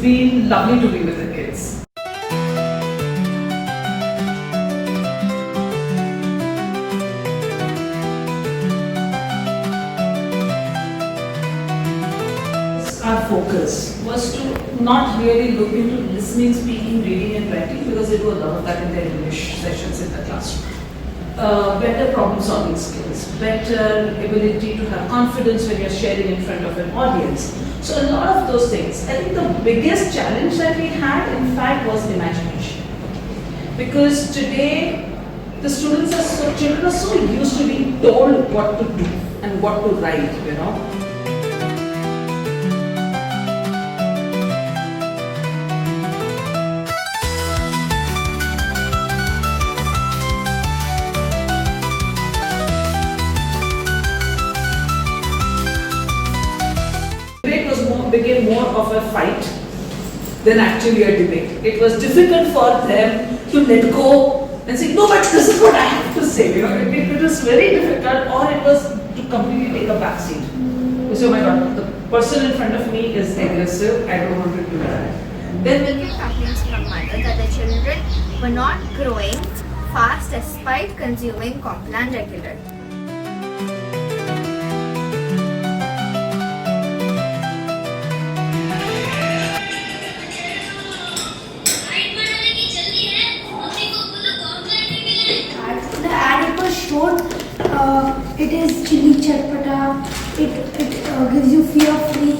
been lovely to be with the kids. Our focus was to not really look into listening, speaking, reading and writing, because they do a lot of that in their English sessions in the classroom. Better problem solving skills, better ability to have confidence when you're sharing in front of an audience. So a lot of those things. I think the biggest challenge that we had, in fact, was imagination. Because today, the children are so used to being told what to do and what to write, you know. Became more of a fight than actually a debate. It was difficult for them to let go and say, no, but this is what I have to say. You know, it was very difficult, or it was to completely take a backseat. So, oh my God, the person in front of me is aggressive. I don't want to do that. Then we get complaints from mothers that the children were not growing fast despite consuming Complan regularly. Shown it is chili chatpata, it gives you fear free,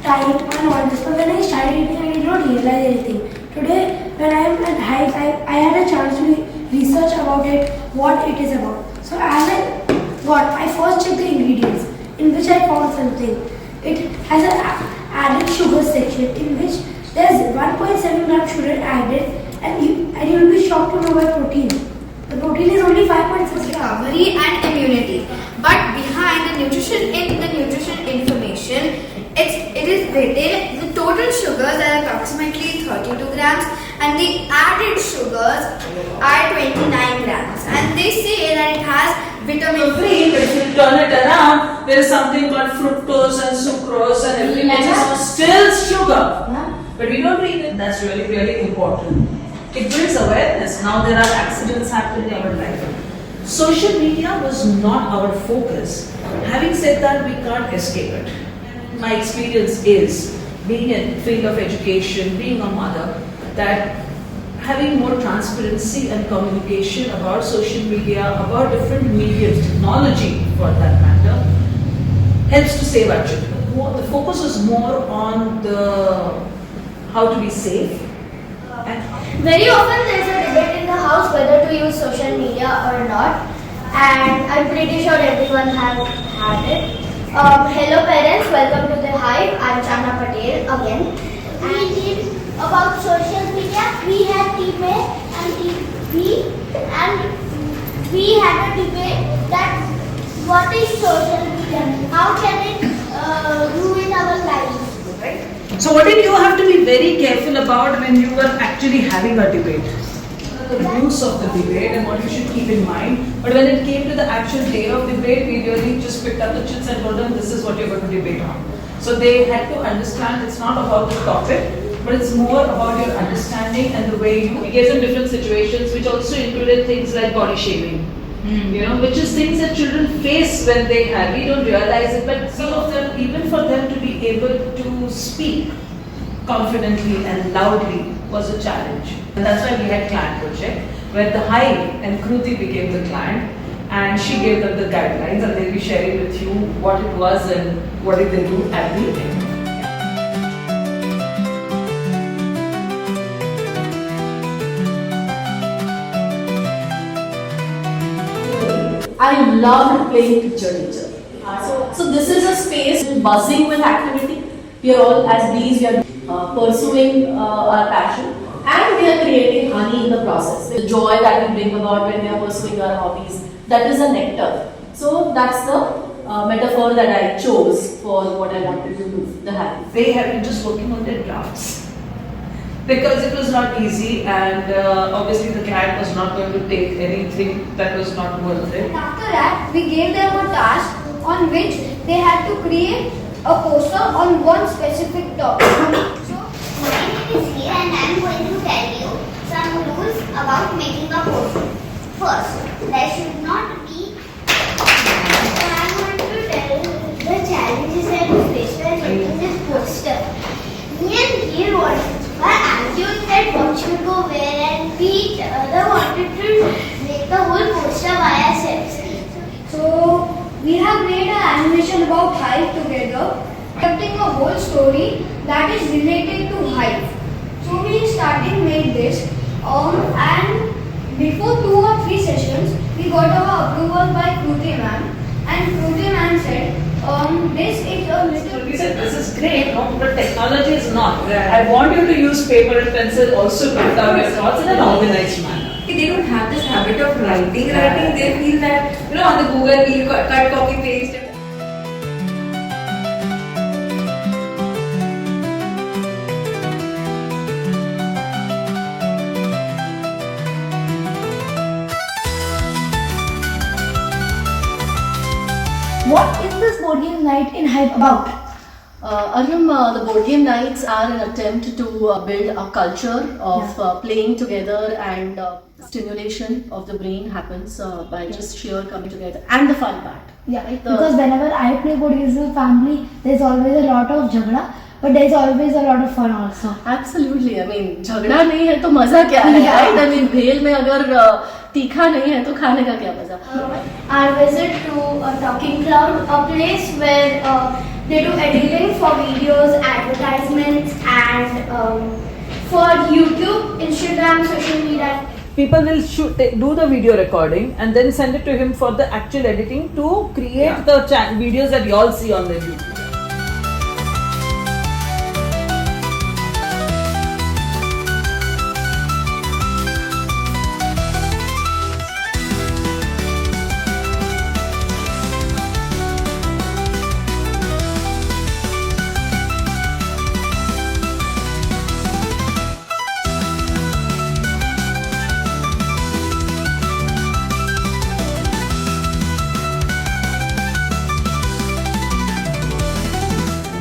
tight and all this. But when I started eating, I did not realize anything. Today, when I am at height, I had a chance to research about it, what it is about. So as I first checked the ingredients, in which I found something. It has an added sugar section, in which there's 1.7 gram sugar added, and you will be shocked to know my protein. The protein is only 5.6 recovery and immunity. But behind the nutrition information, it is written the total sugars are approximately 32 grams and the added sugars are 29 grams. And they say that it has vitamin free, but if you turn it around, there is something called fructose and sucrose and everything, which is still sugar. But we don't read it. That's really, really important. It builds awareness. Now there are accidents happening in our life. Social media was not our focus. Having said that, we can't escape it. My experience is, being in the field of education, being a mother, that having more transparency and communication about social media, about different mediums, technology for that matter, helps to save our children. The focus was more on the how to be safe. Very often there is a debate in the house whether to use social media or not, and I'm pretty sure everyone has had it. Hello parents, welcome to the Hive. I'm Chana Patel again. We did about social media. We had team A and team B, and we had a debate that what is social media? How can it ruin our lives? Right. So what did you have to be very careful about when you were actually having a debate? The rules of the debate and what you should keep in mind. But when it came to the actual day of debate, we really just picked up the chits and told them this is what you're going to debate on. So they had to understand it's not about the topic, but it's more about your understanding and the way you... We gave them different situations which also included things like body shaming. You know, which is things that children face when they have. We don't realize it, but some of them, even for them to be able to speak confidently and loudly was a challenge. And that's why we had client project, where the Hive and Kruti became the client, and she gave them the guidelines, and they'll be sharing with you what it was and what did they do at the event. I loved playing teacher. So this is a space buzzing with activity. We are all, as bees, we are pursuing our passion, and we are creating honey in the process. The joy that we bring about when we are pursuing our hobbies, that is a nectar. So that's the metaphor that I chose for what I wanted to do, the honey. They have been just working on their drafts. Because it was not easy, and obviously the client was not going to take anything that was not worth it. After that, we gave them a task on which they had to create a poster on one specific topic. So, what should go where, and we wanted to make the whole poster by ourselves. So we have made an animation about Hive together, conducting a whole story that is related to Hive. So we started made this and before 2 or 3 sessions we got our approval by Kruti ma'am, and Kruti ma'am said this is a little. We said this is great, no, but technology is not. I want you to use paper and pencil also to put down your thoughts in an organized manner. They don't have this habit of writing. They feel that, on the Google, you cut, copy, paste. What is this board game night in Hive about? Arnam, the board game nights are an attempt to build a culture of playing together, and stimulation of the brain happens by just sheer coming together, and the fun part. Yeah, Right? because whenever I play board games with family, there's always a lot of jhagda, but there's always a lot of fun also. Absolutely. I mean, झगड़ा नहीं है तो मजा क्या है? Right? I mean, भेल में अगर तीखा नहीं है तो खाने का क्या मजा? Our visit to a Talking Cloud, a place where they do editing for videos, advertisements, and for YouTube, Instagram, social media. People will do the video recording and then send it to him for the actual editing to create the videos that you all see on the YouTube.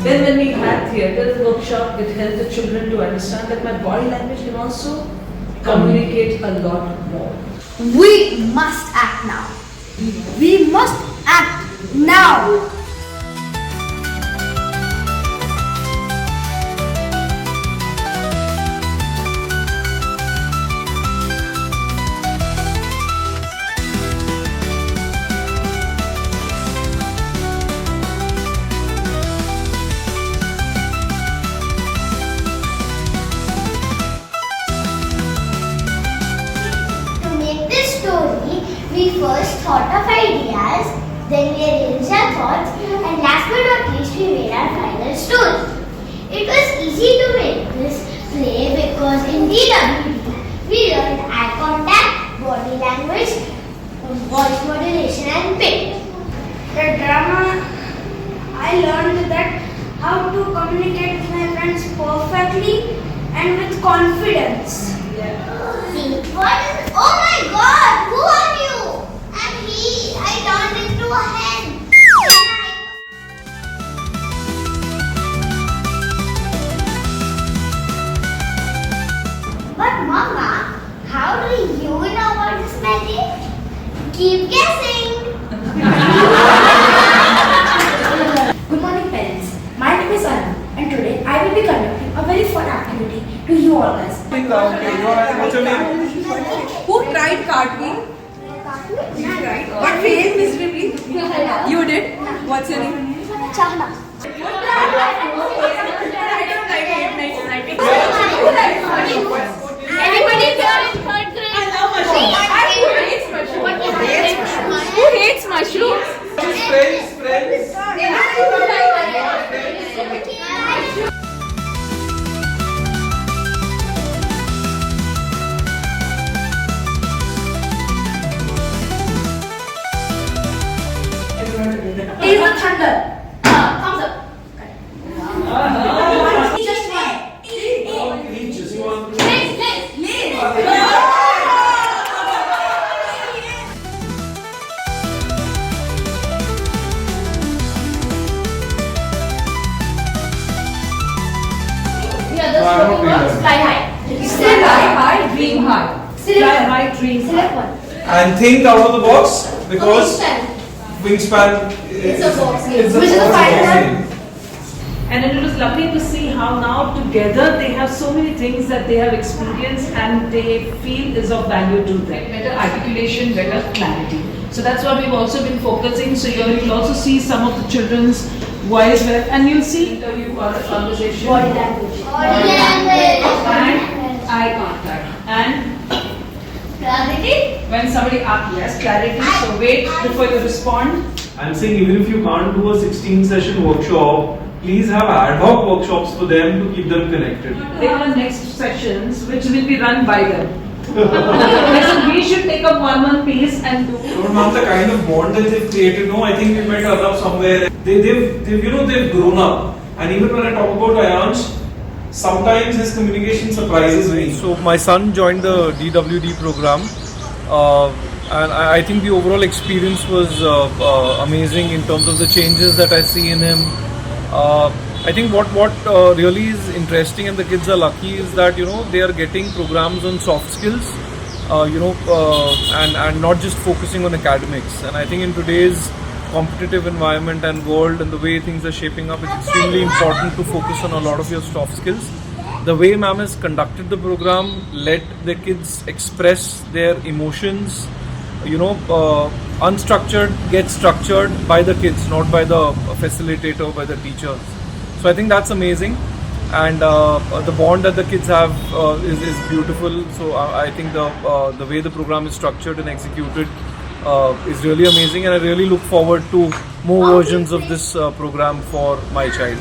Then when we had theatre workshop, it helped the children to understand that my body language can also communicate a lot more. We must act now. We must act now. We first thought of ideas, then we arranged our thoughts, and last but not least we made our final story. It was easy to make this play because in DWD we learned eye contact, body language, voice modulation and pitch. The drama, I learned that how to communicate with my friends perfectly and with confidence. See, what is? Oh my God! Who are you? I'm he. I turned into a hen. But Mama, how do you know about this magic? Keep guessing. Good morning, parents. My name is Anna, and today I will be conducting a very fun activity to you all guys. What's your name? Who tried cartwheel? You tried. But failed miserably. You did. What's your name? Chahna. Anybody here in third grade? Who hates mushrooms? Friends. Is the thunder. Thumbs up. Just one. Just one. Fly high. Fly high, dream high. Fly high, dream high. Select one. And think out of the box because wingspan It's a box game. is a Which is the box final game. And it was lovely to see how now together they have so many things that they have experienced and they feel is of value to them. Better articulation, better clarity. So that's what we've also been focusing. So here you'll also see some of the children's voice, and you'll see interview or conversation. Body language. And eye contact. And Clarity. when somebody asks, yes, clarity. So wait before you respond. I'm saying even if you can't do a 16-session workshop, please have ad hoc workshops for them to keep them connected. They have next sessions which will be run by them. So we should take up one piece and do. Don't know the kind of bond that they've created. No, I think we met Arnab somewhere. They've grown up. And even when I talk about Ayansh, sometimes his communication surprises me. So my son joined the DWD program, and I think the overall experience was amazing in terms of the changes that I see in him. I think what really is interesting, and the kids are lucky, is that they are getting programs on soft skills, and not just focusing on academics. And I think in today's competitive environment and world and the way things are shaping up, it's extremely important to focus on a lot of your soft skills. The way ma'am has conducted the program, let the kids express their emotions, unstructured get structured by the kids, not by the facilitator, by the teachers. So I think that's amazing, and the bond that the kids have is beautiful. So I think the way the program is structured and executed is really amazing, and I really look forward to more versions of this program for my child.